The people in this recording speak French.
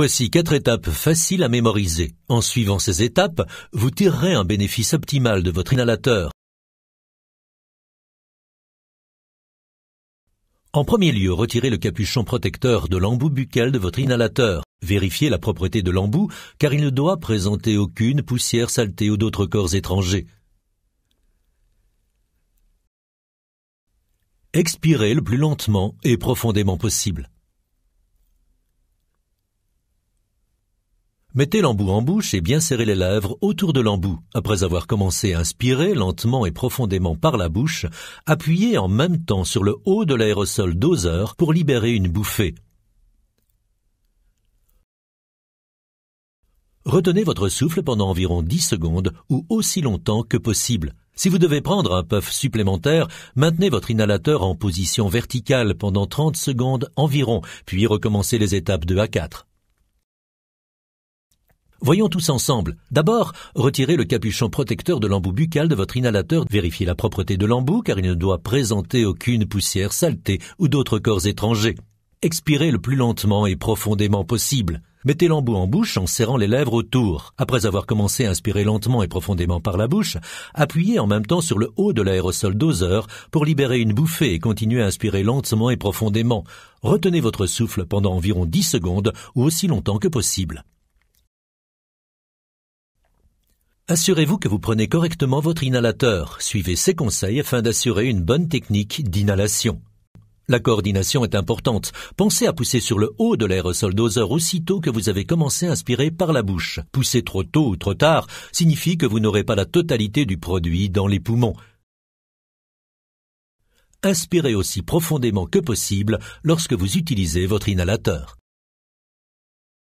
Voici 4 étapes faciles à mémoriser. En suivant ces étapes, vous tirerez un bénéfice optimal de votre inhalateur. En premier lieu, retirez le capuchon protecteur de l'embout buccal de votre inhalateur. Vérifiez la propreté de l'embout, car il ne doit présenter aucune poussière, saleté ou d'autres corps étrangers. Expirez le plus lentement et profondément possible. Mettez l'embout en bouche et bien serrez les lèvres autour de l'embout. Après avoir commencé à inspirer lentement et profondément par la bouche, appuyez en même temps sur le haut de l'aérosol doseur pour libérer une bouffée. Retenez votre souffle pendant environ 10 secondes ou aussi longtemps que possible. Si vous devez prendre un puff supplémentaire, maintenez votre inhalateur en position verticale pendant 30 secondes environ, puis recommencez les étapes 2 à 4. Voyons tous ensemble. D'abord, retirez le capuchon protecteur de l'embout buccal de votre inhalateur. Vérifiez la propreté de l'embout car il ne doit présenter aucune poussière, saleté ou d'autres corps étrangers. Expirez le plus lentement et profondément possible. Mettez l'embout en bouche en serrant les lèvres autour. Après avoir commencé à inspirer lentement et profondément par la bouche, appuyez en même temps sur le haut de l'aérosol doseur pour libérer une bouffée et continuez à inspirer lentement et profondément. Retenez votre souffle pendant environ 10 secondes ou aussi longtemps que possible. Assurez-vous que vous prenez correctement votre inhalateur. Suivez ces conseils afin d'assurer une bonne technique d'inhalation. La coordination est importante. Pensez à pousser sur le haut de l'aérosol doseur aussitôt que vous avez commencé à inspirer par la bouche. Pousser trop tôt ou trop tard signifie que vous n'aurez pas la totalité du produit dans les poumons. Inspirez aussi profondément que possible lorsque vous utilisez votre inhalateur.